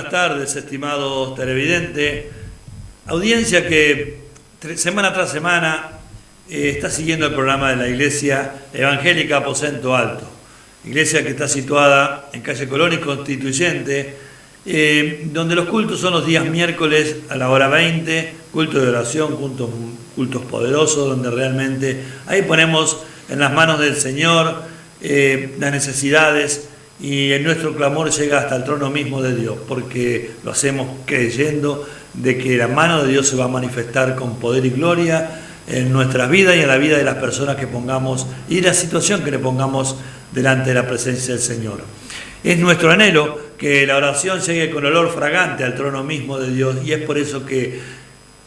buenas tardes, estimados televidentes. Audiencia que semana tras semana está siguiendo el programa de la Iglesia Evangélica Aposento Alto. Iglesia que está situada en calle Colón y Constituyente, donde los cultos son los días miércoles a la hora 20, culto de oración, cultos poderosos, donde realmente ahí ponemos en las manos del Señor las necesidades, y en nuestro clamor llega hasta el trono mismo de Dios, porque lo hacemos creyendo de que la mano de Dios se va a manifestar con poder y gloria en nuestras vidas y en la vida de las personas que pongamos y la situación que le pongamos delante de la presencia del Señor. Es nuestro anhelo que la oración llegue con olor fragante al trono mismo de Dios, y es por eso que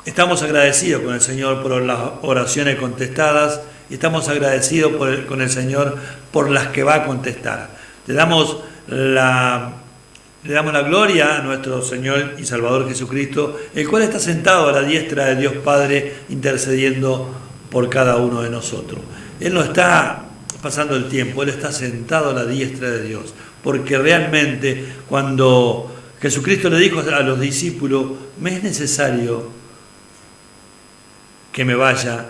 estamos agradecidos con el Señor por las oraciones contestadas y estamos agradecidos con el Señor por las que va a contestar. Le damos la gloria a nuestro Señor y Salvador Jesucristo, el cual está sentado a la diestra de Dios Padre, intercediendo por cada uno de nosotros. Él no está pasando el tiempo, Él está sentado a la diestra de Dios, porque realmente cuando Jesucristo le dijo a los discípulos, me es necesario que me vaya,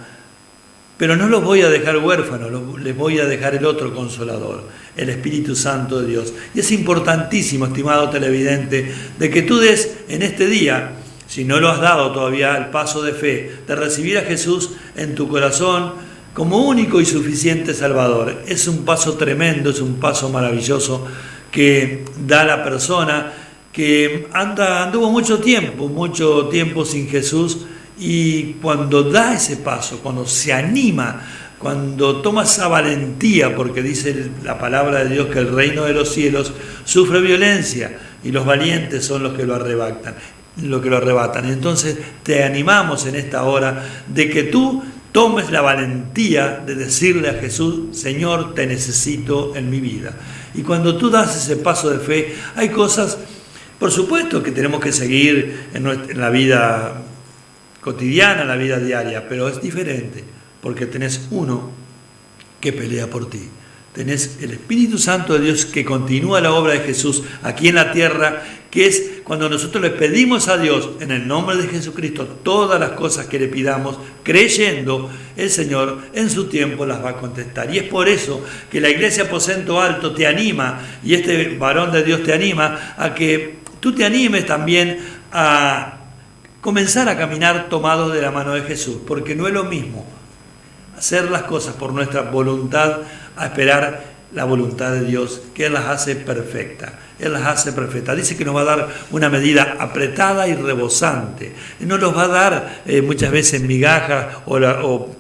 pero no los voy a dejar huérfanos, les voy a dejar el otro Consolador, el Espíritu Santo de Dios. Y es importantísimo, estimado televidente, de que tú des en este día, si no lo has dado todavía, el paso de fe, de recibir a Jesús en tu corazón como único y suficiente Salvador. Es un paso tremendo, es un paso maravilloso que da la persona que anduvo mucho tiempo sin Jesús. Y cuando da ese paso, cuando se anima, cuando toma esa valentía, porque dice la palabra de Dios que el reino de los cielos sufre violencia y los valientes son los que lo arrebatan. Entonces te animamos en esta hora de que tú tomes la valentía de decirle a Jesús, Señor, te necesito en mi vida. Y cuando tú das ese paso de fe, hay cosas, por supuesto, que tenemos que seguir en la vida cotidiana, la vida diaria, pero es diferente, porque tenés uno que pelea por ti. Tenés el Espíritu Santo de Dios que continúa la obra de Jesús aquí en la tierra, que es cuando nosotros le pedimos a Dios en el nombre de Jesucristo todas las cosas que le pidamos, creyendo, el Señor en su tiempo las va a contestar. Y es por eso que la Iglesia Aposento Alto te anima, y este varón de Dios te anima, a que tú te animes también a comenzar a caminar tomado de la mano de Jesús, porque no es lo mismo hacer las cosas por nuestra voluntad a esperar la voluntad de Dios, que Él las hace perfectas. Él las hace perfectas. Dice que nos va a dar una medida apretada y rebosante. No nos va a dar muchas veces migajas o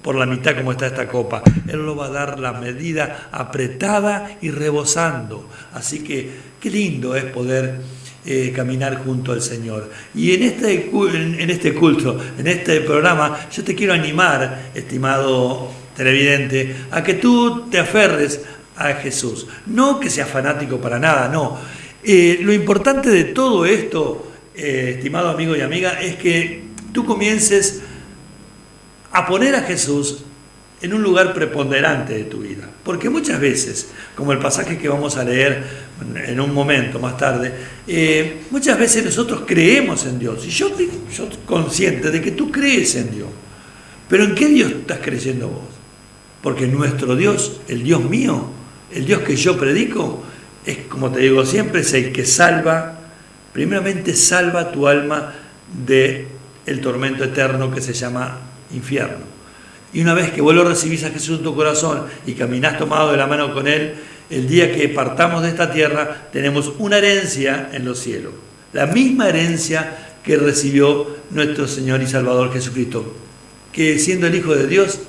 por la mitad como está esta copa. Él nos va a dar la medida apretada y rebosando. Así que qué lindo es poder caminar junto al Señor. Y en este culto, en este programa, yo te quiero animar, estimado televidente, a que tú te aferres a Jesús. No que seas fanático para nada, no. Lo importante de todo esto, estimado amigo y amiga, es que tú comiences a poner a Jesús en un lugar preponderante de tu vida. Porque muchas veces, como el pasaje que vamos a leer en un momento más tarde, muchas veces nosotros creemos en Dios. Y yo estoy consciente de que tú crees en Dios. Pero ¿en qué Dios estás creyendo vos? Porque nuestro Dios, el Dios mío, el Dios que yo predico, es, como te digo siempre, es el que salva, primeramente salva tu alma del tormento eterno que se llama infierno. Y una vez que vos lo recibís a Jesús en tu corazón y caminás tomado de la mano con Él, el día que partamos de esta tierra tenemos una herencia en los cielos. La misma herencia que recibió nuestro Señor y Salvador Jesucristo, que siendo el Hijo de Dios,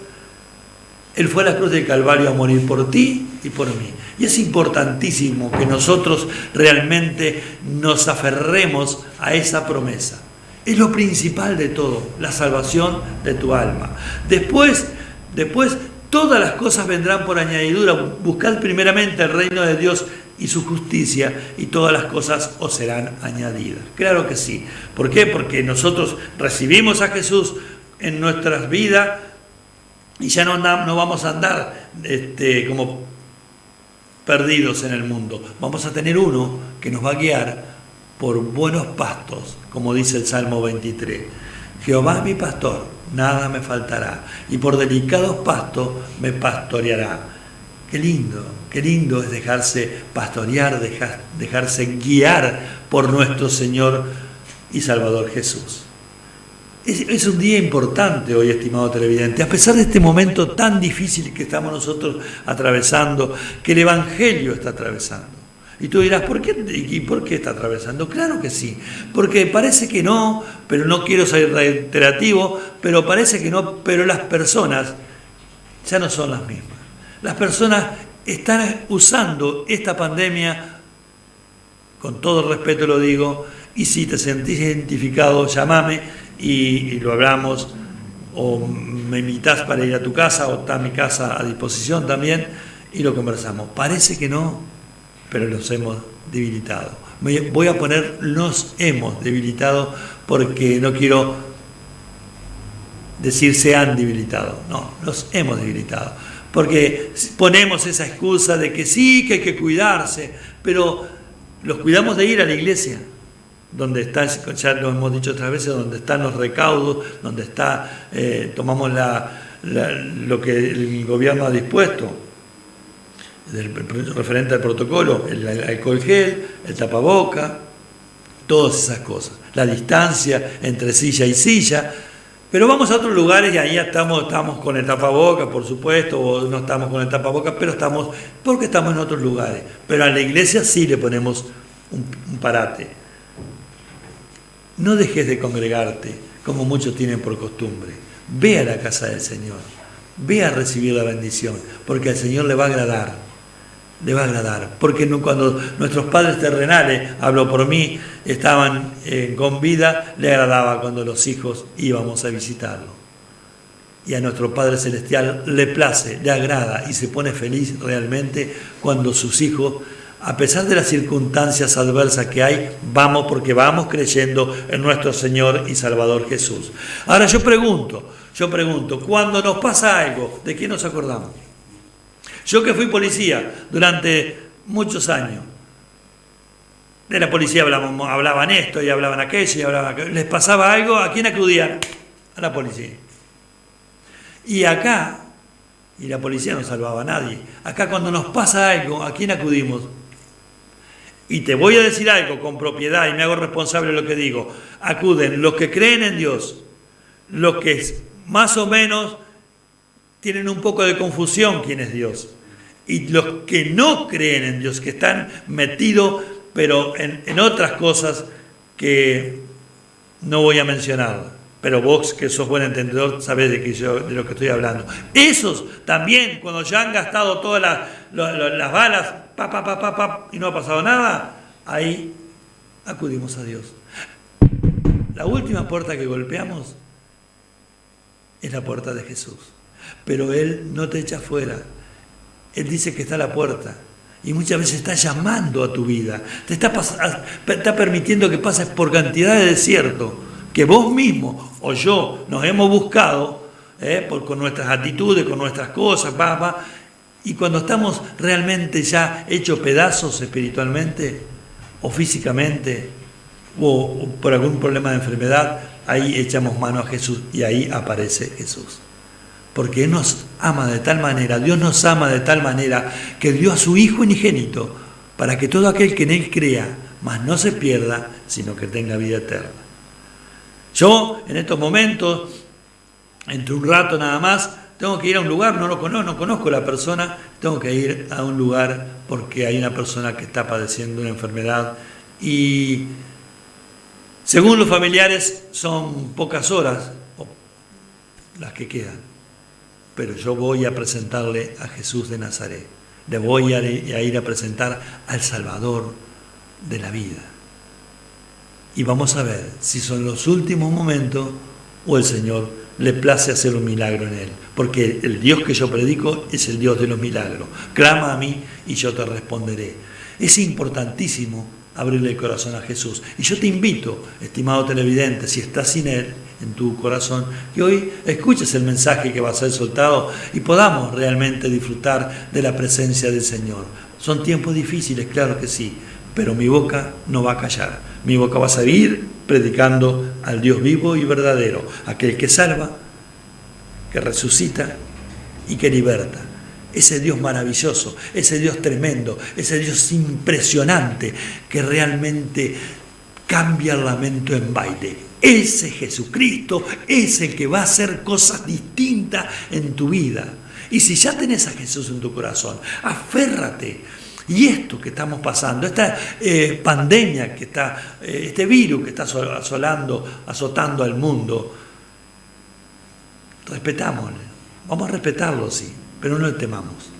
Él fue a la cruz del Calvario a morir por ti y por mí. Y es importantísimo que nosotros realmente nos aferremos a esa promesa. Es lo principal de todo, la salvación de tu alma. Después, todas las cosas vendrán por añadidura. Buscad primeramente el reino de Dios y su justicia, y todas las cosas os serán añadidas. Claro que sí. ¿Por qué? Porque nosotros recibimos a Jesús en nuestras vidas y ya no vamos a andar como perdidos en el mundo. Vamos a tener uno que nos va a guiar por buenos pastos, como dice el Salmo 23. Jehová es mi pastor, nada me faltará, y por delicados pastos me pastoreará. Qué lindo es dejarse pastorear, dejarse guiar por nuestro Señor y Salvador Jesús. Es un día importante hoy, estimado televidente, a pesar de este momento tan difícil que estamos nosotros atravesando, que el Evangelio está atravesando. Y tú dirás, ¿por qué? ¿Y por qué está atravesando? Claro que sí, porque parece que no, pero no quiero ser reiterativo, pero parece que no, pero las personas ya no son las mismas. Las personas están usando esta pandemia, con todo respeto lo digo, y si te sentís identificado, llamame y lo hablamos, o me invitás para ir a tu casa, o está mi casa a disposición también, y lo conversamos. Parece que no, pero los hemos debilitado. Voy a poner nos hemos debilitado porque no quiero decir se han debilitado, no, los hemos debilitado. Porque ponemos esa excusa de que sí, que hay que cuidarse, pero los cuidamos de ir a la iglesia, donde está, ya lo hemos dicho otras veces, donde están los recaudos, donde está, tomamos lo que el gobierno ha dispuesto, referente al protocolo, el alcohol gel, el tapaboca, todas esas cosas, la distancia entre silla y silla. Pero vamos a otros lugares y ahí estamos con el tapaboca, por supuesto, o no estamos con el tapaboca, pero estamos, porque estamos en otros lugares. Pero a la iglesia sí le ponemos un parate. No dejes de congregarte, como muchos tienen por costumbre. Ve a la casa del Señor, ve a recibir la bendición, porque al Señor le va a agradar. Le va a agradar, porque cuando nuestros padres terrenales, hablo por mí, estaban con vida, le agradaba cuando los hijos íbamos a visitarlo. Y a nuestro Padre Celestial le place, le agrada y se pone feliz realmente cuando sus hijos, a pesar de las circunstancias adversas que hay, vamos porque vamos creyendo en nuestro Señor y Salvador Jesús. Ahora yo pregunto, cuando nos pasa algo, ¿de qué nos acordamos? Yo que fui policía durante muchos años, de la policía hablaban esto y hablaban aquello y hablaban aquello. Les pasaba algo, ¿a quién acudían? A la policía. Y acá, y la policía no salvaba a nadie, acá cuando nos pasa algo, ¿a quién acudimos? Y te voy a decir algo con propiedad y me hago responsable de lo que digo. Acuden los que creen en Dios, los que más o menos tienen un poco de confusión quién es Dios. Y los que no creen en Dios, que están metidos, pero en otras cosas que no voy a mencionar. Pero vos, que sos buen entendedor, sabés de lo que estoy hablando. Esos también, cuando ya han gastado todas las balas, y no ha pasado nada, ahí acudimos a Dios. La última puerta que golpeamos es la puerta de Jesús. Pero Él no te echa fuera. Él dice que está a la puerta. Y muchas veces está llamando a tu vida. Te está permitiendo que pases por cantidad de desierto que vos mismo o yo nos hemos buscado con nuestras actitudes, con nuestras cosas, y cuando estamos realmente ya hechos pedazos espiritualmente o físicamente o por algún problema de enfermedad, ahí echamos mano a Jesús y ahí aparece Jesús. Porque Él nos ama de tal manera, Dios nos ama de tal manera que dio a su Hijo unigénito para que todo aquel que en Él crea, mas no se pierda, sino que tenga vida eterna. Yo, en estos momentos, entre un rato nada más, tengo que ir a un lugar, no conozco a la persona, tengo que ir a un lugar porque hay una persona que está padeciendo una enfermedad y según los familiares son pocas horas las que quedan. Pero yo voy a presentarle a Jesús de Nazaret. Le voy a ir a presentar al Salvador de la vida. Y vamos a ver si son los últimos momentos o el Señor le place hacer un milagro en él. Porque el Dios que yo predico es el Dios de los milagros. Clama a mí y yo te responderé. Es importantísimo abrirle el corazón a Jesús. Y yo te invito, estimado televidente, si estás sin Él en tu corazón, que hoy escuches el mensaje que va a ser soltado y podamos realmente disfrutar de la presencia del Señor. Son tiempos difíciles, claro que sí, pero mi boca no va a callar, Mi boca va a seguir predicando al Dios vivo y verdadero, aquel que salva, que resucita y que liberta. Ese Dios maravilloso, ese Dios tremendo, ese Dios impresionante que realmente cambia el lamento en baile. Ese Jesucristo es el que va a hacer cosas distintas en tu vida. Y si ya tenés a Jesús en tu corazón, aférrate. Y esto que estamos pasando, esta pandemia que está, este virus que está azotando al mundo, respetámosle. Vamos a respetarlo, sí, pero no le temamos.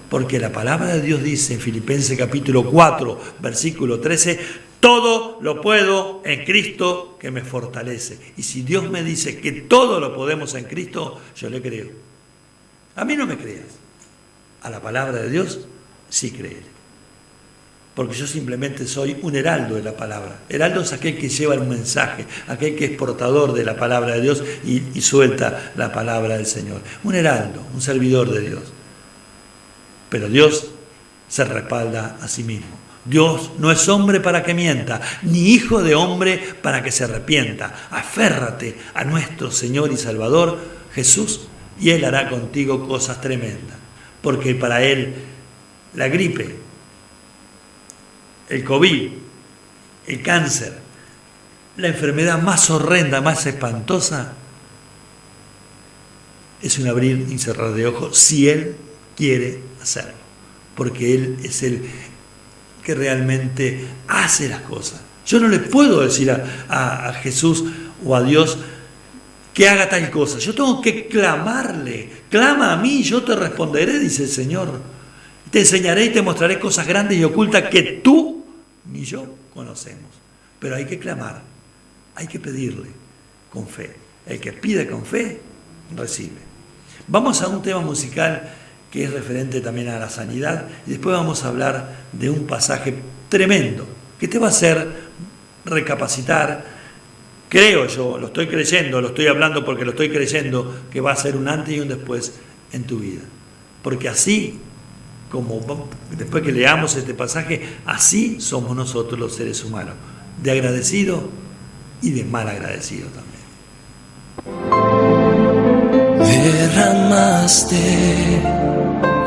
Porque la palabra de Dios dice en Filipenses capítulo 4, versículo 13, todo lo puedo en Cristo que me fortalece. Y si Dios me dice que todo lo podemos en Cristo, yo le creo. A mí no me creas. A la palabra de Dios sí créele. Porque yo simplemente soy un heraldo de la palabra. Heraldo es aquel que lleva el mensaje, aquel que es portador de la palabra de Dios y suelta la palabra del Señor. Un heraldo, un servidor de Dios. Pero Dios se respalda a sí mismo. Dios no es hombre para que mienta, ni hijo de hombre para que se arrepienta. Aférrate a nuestro Señor y Salvador, Jesús, y Él hará contigo cosas tremendas. Porque para Él la gripe, el COVID, el cáncer, la enfermedad más horrenda, más espantosa, es un abrir y cerrar de ojos si Él quiere hacerlo. Porque Él es el que realmente hace las cosas. Yo no le puedo decir a Jesús o a Dios que haga tal cosa. Yo tengo que clamarle. Clama a mí, yo te responderé, dice el Señor. Te enseñaré y te mostraré cosas grandes y ocultas que tú ni yo conocemos. Pero hay que clamar, hay que pedirle con fe. El que pide con fe, recibe. Vamos a un tema musical que es referente también a la sanidad, y después vamos a hablar de un pasaje tremendo, que te va a hacer recapacitar, creo yo, lo estoy creyendo, lo estoy hablando porque lo estoy creyendo, que va a ser un antes y un después en tu vida. Porque así, como después que leamos este pasaje, así somos nosotros los seres humanos, de agradecido y de mal agradecido también. Derramaste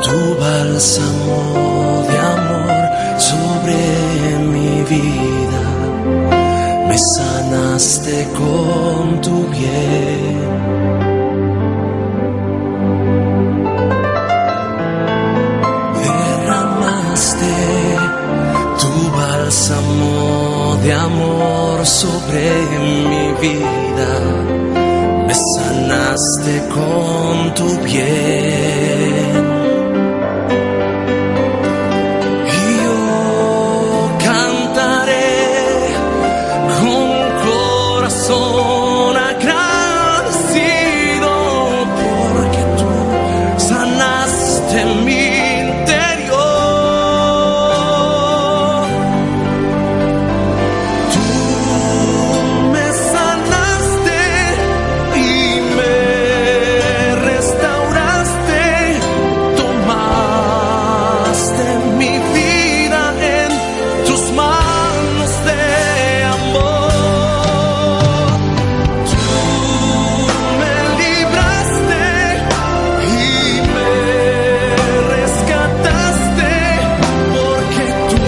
tu bálsamo de amor sobre mi vida, me sanaste con tu bien. Derramaste tu bálsamo de amor sobre mi vida, me sanaste con tu bien. Y yo cantaré con corazón agradecido, porque tú sanaste mi interior. Tú me sanaste y me restauraste, tomaste mi vida en tus manos de amor. Tú me libraste y me rescataste, porque tú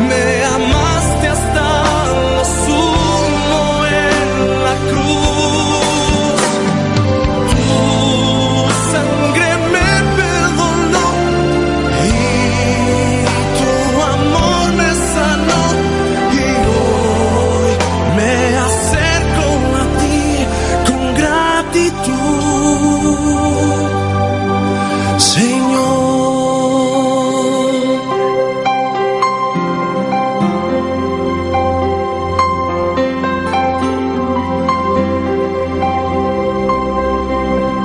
me amaste hasta lo sumo en la cruz. Tu sangre me perdonó y tu amor me sanó, y hoy me acerco a ti con gratitud, Señor.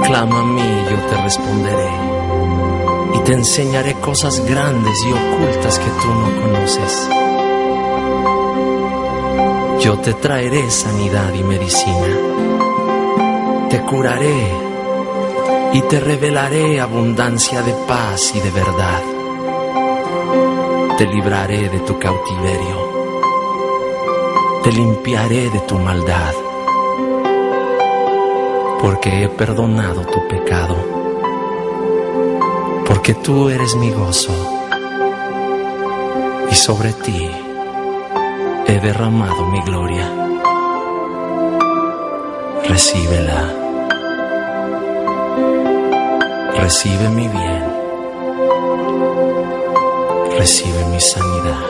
Clama a mí, yo te responderé, y te enseñaré cosas grandes y ocultas que tú no conoces. Yo te traeré sanidad y medicina, te curaré y te revelaré abundancia de paz y de verdad. Te libraré de tu cautiverio te limpiaré de tu maldad, porque he perdonado tu pecado, porque tú eres mi gozo, y sobre ti he derramado mi gloria. Recíbela, recibe mi bien, recibe mi sanidad.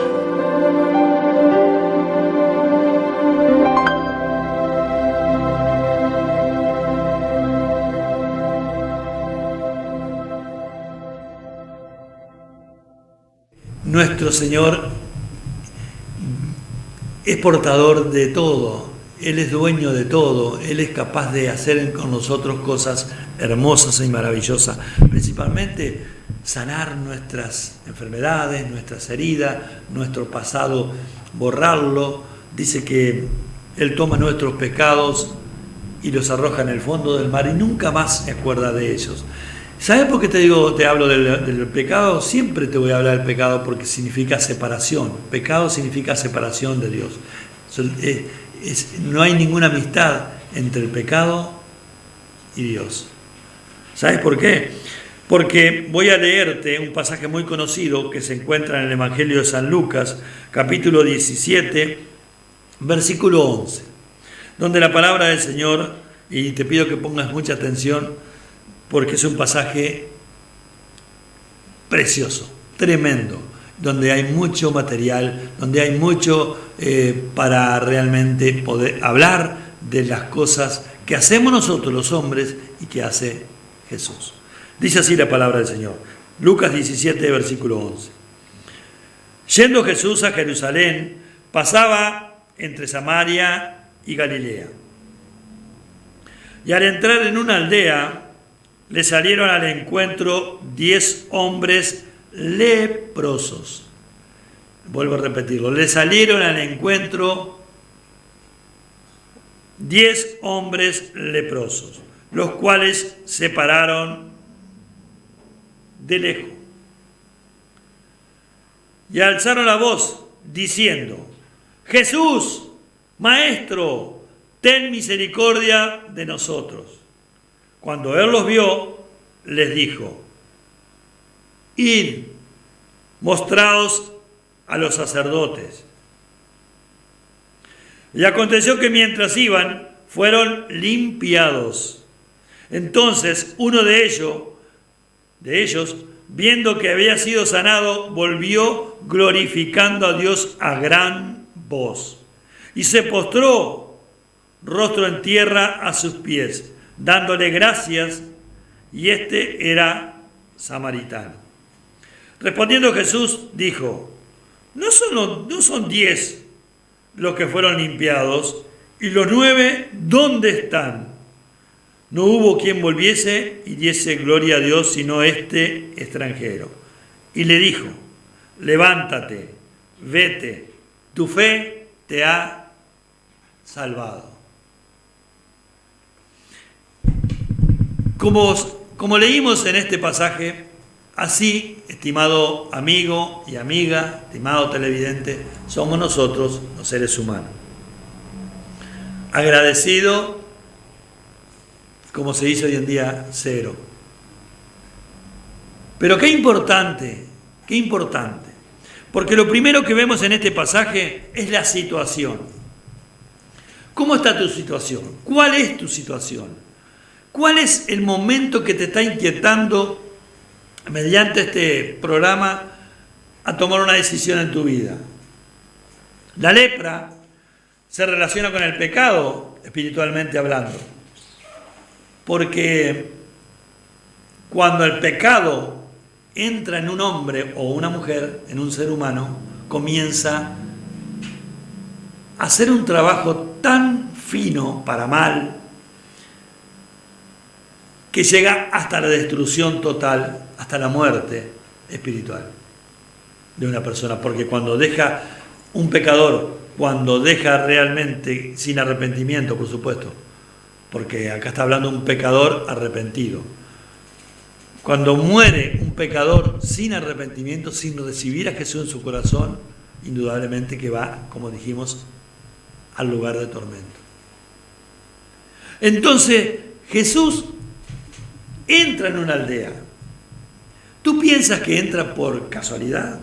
Nuestro Señor es portador de todo, Él es dueño de todo, Él es capaz de hacer con nosotros cosas hermosas y maravillosas, principalmente sanar nuestras enfermedades, nuestras heridas, nuestro pasado, borrarlo. Dice que Él toma nuestros pecados y los arroja en el fondo del mar y nunca más se acuerda de ellos. ¿Sabes por qué te hablo del pecado? Siempre te voy a hablar del pecado porque significa separación. Pecado significa separación de Dios. No hay ninguna amistad entre el pecado y Dios. ¿Sabes por qué? Porque voy a leerte un pasaje muy conocido que se encuentra en el Evangelio de San Lucas, capítulo 17, versículo 11, donde la palabra del Señor, y te pido que pongas mucha atención, porque es un pasaje precioso, tremendo, donde hay mucho material, donde hay mucho para realmente poder hablar de las cosas que hacemos nosotros los hombres y que hace Jesús. Dice así la palabra del Señor, Lucas 17, versículo 11. Yendo Jesús a Jerusalén, pasaba entre Samaria y Galilea. Y al entrar en una aldea, le salieron al encuentro 10 hombres leprosos. Vuelvo a repetirlo. Le salieron al encuentro 10 hombres leprosos, los cuales se pararon de lejos y alzaron la voz diciendo: Jesús, Maestro, ten misericordia de nosotros. Cuando él los vio, les dijo: Id, mostraos a los sacerdotes. Y aconteció que mientras iban, fueron limpiados. Entonces uno de ellos, viendo que había sido sanado, volvió glorificando a Dios a gran voz. Y se postró rostro en tierra a sus pies, dándole gracias, y este era samaritano. Respondiendo Jesús dijo: ¿No son 10 los que fueron limpiados? ¿Y los 9 dónde están? No hubo quien volviese y diese gloria a Dios, sino este extranjero. Y le dijo: levántate, vete, tu fe te ha salvado. Como leímos en este pasaje, así, estimado amigo y amiga, estimado televidente, somos nosotros los seres humanos. Agradecido, como se dice hoy en día, cero. Pero qué importante, porque lo primero que vemos en este pasaje es la situación. ¿Cómo está tu situación? ¿Cuál es tu situación? ¿Cuál es el momento que te está inquietando mediante este programa a tomar una decisión en tu vida? La lepra se relaciona con el pecado, espiritualmente hablando, porque cuando el pecado entra en un hombre o una mujer, en un ser humano, comienza a hacer un trabajo tan fino para mal, que llega hasta la destrucción total, hasta la muerte espiritual de una persona. Porque cuando deja un pecador, cuando deja realmente sin arrepentimiento, por supuesto, porque acá está hablando de un pecador arrepentido. Cuando muere un pecador sin arrepentimiento, sin recibir a Jesús en su corazón, indudablemente que va, como dijimos, al lugar de tormento. Entonces Jesús entra en una aldea. ¿Tú piensas que entra por casualidad?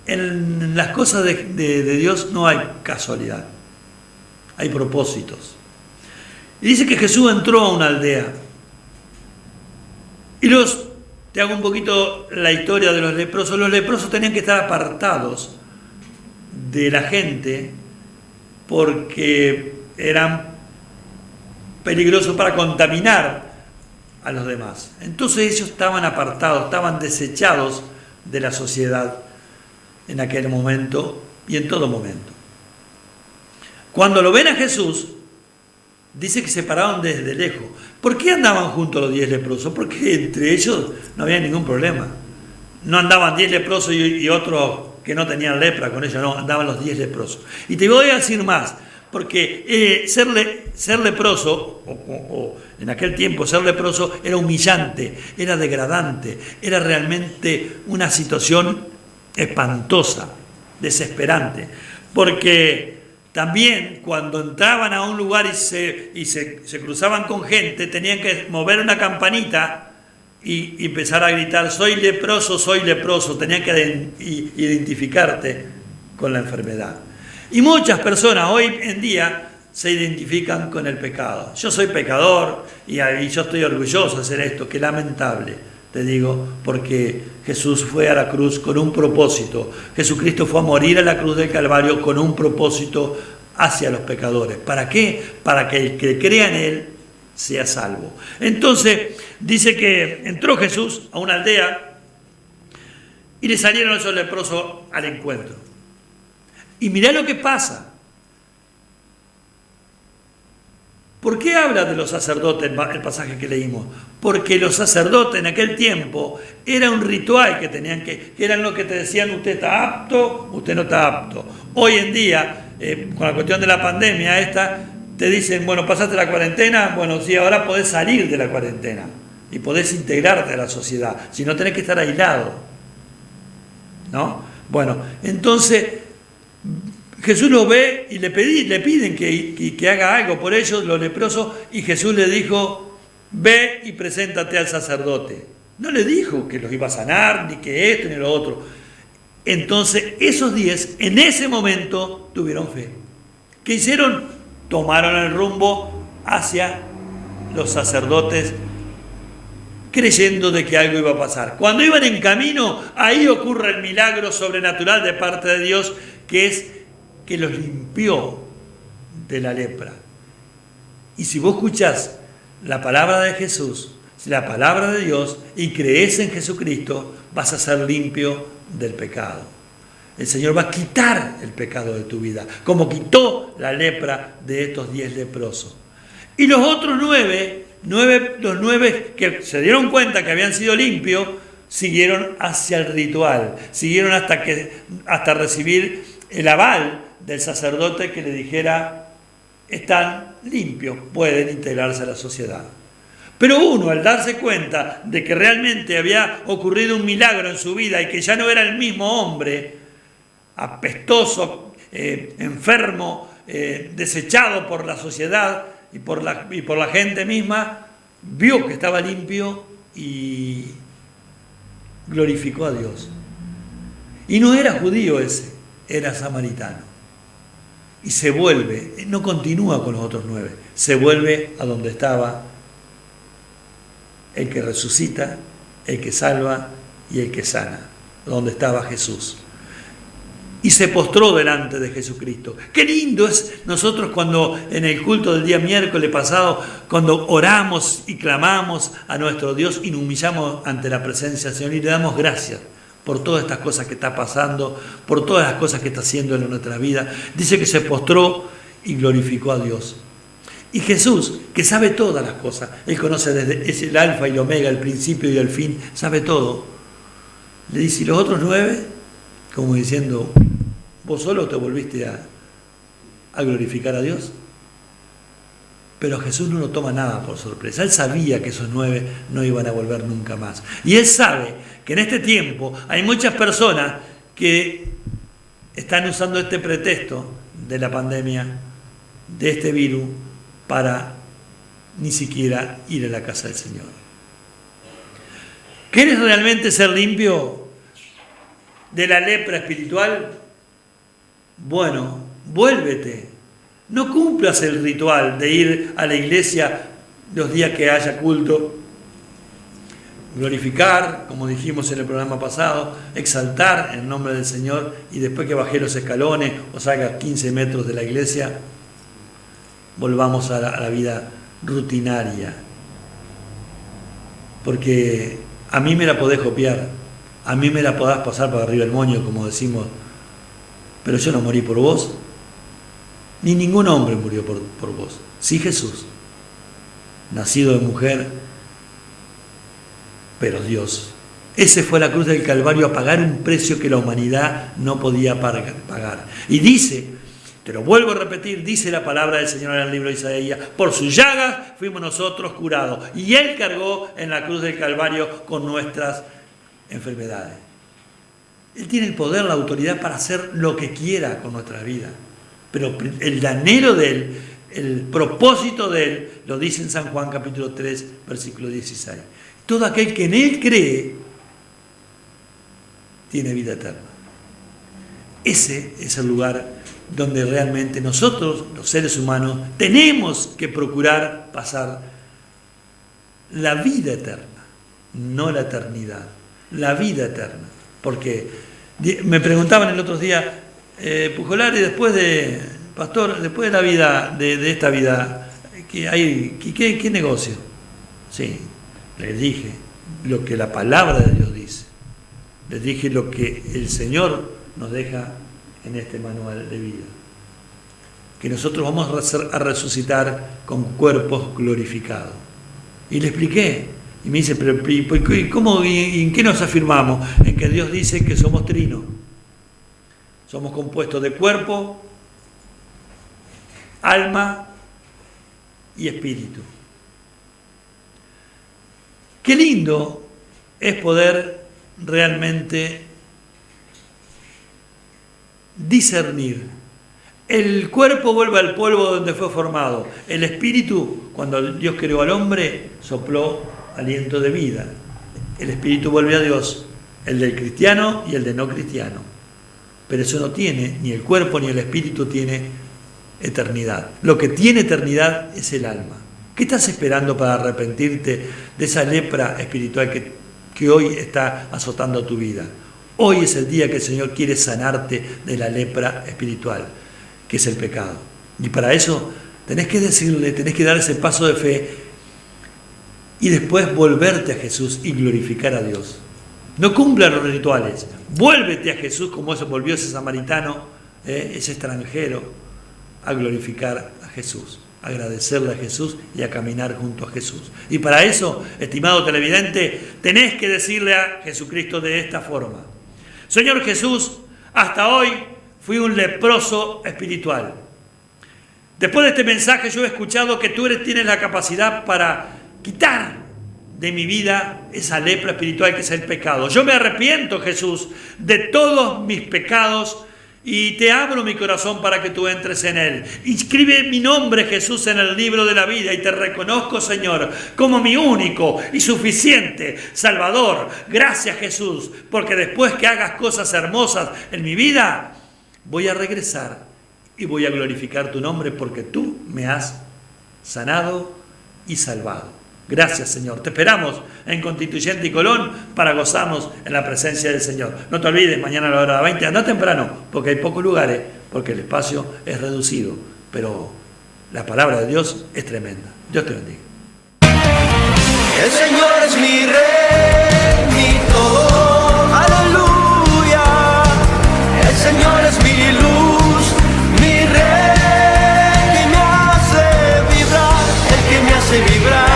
En las cosas de Dios no hay casualidad, hay propósitos. Y dice que Jesús entró a una aldea. Y te hago un poquito la historia de los leprosos. Los leprosos tenían que estar apartados de la gente porque eran peligrosos para contaminar a los demás. Entonces ellos estaban apartados, estaban desechados de la sociedad en aquel momento y en todo momento. Cuando lo ven a Jesús, dice que se pararon desde lejos. ¿Por qué andaban juntos los 10 leprosos? Porque entre ellos no había ningún problema. No andaban 10 leprosos y otros que no tenían lepra con ellos, no, andaban los 10 leprosos. Y te voy a decir más, porque ser leproso, o en aquel tiempo ser leproso, era humillante, era degradante, era realmente una situación espantosa, desesperante, porque también cuando entraban a un lugar y se cruzaban con gente, tenían que mover una campanita y empezar a gritar, soy leproso, tenían que identificarte con la enfermedad. Y muchas personas hoy en día se identifican con el pecado. Yo soy pecador y yo estoy orgulloso de hacer esto, qué lamentable. Te digo, porque Jesús fue a la cruz con un propósito. Jesucristo fue a morir a la cruz del Calvario con un propósito hacia los pecadores. ¿Para qué? Para que el que crea en Él sea salvo. Entonces, dice que entró Jesús a una aldea y le salieron esos leprosos al encuentro. Y mirá lo que pasa. ¿Por qué habla de los sacerdotes el pasaje que leímos? Porque los sacerdotes en aquel tiempo era un ritual que tenían que eran lo que te decían, usted está apto, usted no está apto. Hoy en día, con la cuestión de la pandemia esta, te dicen, bueno, pasaste la cuarentena, bueno, sí, ahora podés salir de la cuarentena y podés integrarte a la sociedad, si no tenés que estar aislado, ¿no? Bueno, entonces Jesús los ve y le piden que haga algo por ellos, los leprosos, y Jesús le dijo, ve y preséntate al sacerdote. No le dijo que los iba a sanar, ni que esto, ni lo otro. Entonces, esos 10, en ese momento, tuvieron fe. ¿Qué hicieron? Tomaron el rumbo hacia los sacerdotes, creyendo de que algo iba a pasar. Cuando iban en camino, ahí ocurre el milagro sobrenatural de parte de Dios, que es que los limpió de la lepra. Y si vos escuchás la palabra de Jesús, la palabra de Dios, y crees en Jesucristo, vas a ser limpio del pecado. El Señor va a quitar el pecado de tu vida, como quitó la lepra de estos 10 leprosos. Y los otros 9 que se dieron cuenta que habían sido limpios, siguieron hacia el ritual, siguieron hasta recibir el aval del sacerdote que le dijera, están limpios, pueden integrarse a la sociedad. Pero uno, al darse cuenta de que realmente había ocurrido un milagro en su vida y que ya no era el mismo hombre, apestoso, enfermo, desechado por la sociedad y por la gente misma, vio que estaba limpio y glorificó a Dios. Y no era judío ese, era samaritano. Y se vuelve, no continúa con los otros 9, se vuelve a donde estaba el que resucita, el que salva y el que sana, donde estaba Jesús. Y se postró delante de Jesucristo. Qué lindo es nosotros cuando en el culto del día miércoles pasado, cuando oramos y clamamos a nuestro Dios y nos humillamos ante la presencia del Señor y le damos gracias por todas estas cosas que está pasando, por todas las cosas que está haciendo en nuestra vida. Dice que se postró y glorificó a Dios. Y Jesús, que sabe todas las cosas, Él conoce es el alfa y el omega, el principio y el fin, sabe todo. Le dice, ¿y los otros 9? Como diciendo, ¿vos solo te volviste a glorificar a Dios? Pero Jesús no lo toma nada por sorpresa. Él sabía que esos 9 no iban a volver nunca más. Y Él sabe que en este tiempo hay muchas personas que están usando este pretexto de la pandemia de este virus para ni siquiera ir a la casa del Señor. ¿Quieres realmente ser limpio de la lepra espiritual? Bueno, vuélvete. No cumplas el ritual de ir a la iglesia los días que haya culto, glorificar, como dijimos en el programa pasado, exaltar en nombre del Señor, y después que bajé los escalones o salga 15 metros de la iglesia, volvamos a la vida rutinaria. Porque a mí me la podés copiar, a mí me la podás pasar para arriba el moño, como decimos, pero yo no morí por vos, ni ningún hombre murió por vos. Sí, Jesús, nacido de mujer, pero Dios. Ese fue la cruz del Calvario, a pagar un precio que la humanidad no podía pagar. Y dice, te lo vuelvo a repetir, dice la palabra del Señor en el libro de Isaías, por sus llagas fuimos nosotros curados. Y Él cargó en la cruz del Calvario con nuestras enfermedades. Él tiene el poder, la autoridad para hacer lo que quiera con nuestra vida. Pero el anhelo de Él, el propósito de Él, lo dice en San Juan capítulo 3, versículo 16. Todo aquel que en Él cree, tiene vida eterna. Ese es el lugar donde realmente nosotros, los seres humanos, tenemos que procurar pasar la vida eterna, no la eternidad, la vida eterna. Porque me preguntaban el otro día, Pujolari, después de, pastor, después de la vida, de esta vida, ¿qué negocio? Sí, les dije lo que la palabra de Dios dice, les dije lo que el Señor nos deja en este manual de vida, que nosotros vamos a resucitar con cuerpos glorificados. Y le expliqué, y me dice, pero ¿cómo, y en qué nos afirmamos? En que Dios dice que somos trinos, somos compuestos de cuerpo, alma y espíritu. Qué lindo es poder realmente discernir. El cuerpo vuelve al polvo donde fue formado. El espíritu, cuando Dios creó al hombre, sopló aliento de vida. El espíritu vuelve a Dios, el del cristiano y el de no cristiano. Pero eso no tiene, ni el cuerpo ni el espíritu tiene eternidad. Lo que tiene eternidad es el alma. ¿Qué estás esperando para arrepentirte de esa lepra espiritual que hoy está azotando tu vida? Hoy es el día que el Señor quiere sanarte de la lepra espiritual, que es el pecado. Y para eso tenés que decirle, tenés que dar ese paso de fe y después volverte a Jesús y glorificar a Dios. No cumpla los rituales, vuélvete a Jesús como eso volvió ese samaritano, ese extranjero, a glorificar a Jesús, a agradecerle a Jesús y a caminar junto a Jesús. Y para eso, estimado televidente, tenés que decirle a Jesucristo de esta forma: Señor Jesús, hasta hoy fui un leproso espiritual. Después de este mensaje yo he escuchado que tú tienes la capacidad para quitar de mi vida esa lepra espiritual que es el pecado. Yo me arrepiento, Jesús, de todos mis pecados y te abro mi corazón para que tú entres en él. Inscribe mi nombre, Jesús, en el libro de la vida y te reconozco, Señor, como mi único y suficiente Salvador. Gracias, Jesús, porque después que hagas cosas hermosas en mi vida, voy a regresar y voy a glorificar tu nombre porque tú me has sanado y salvado. Gracias, Señor. Te esperamos en Constituyente y Colón para gozarnos en la presencia del Señor. No te olvides, mañana a la hora 20, anda temprano, porque hay pocos lugares, porque el espacio es reducido, pero la palabra de Dios es tremenda. Dios te bendiga. El Señor es mi rey, mi todo, aleluya. El Señor es mi luz, mi rey, que me hace vibrar, el que me hace vibrar.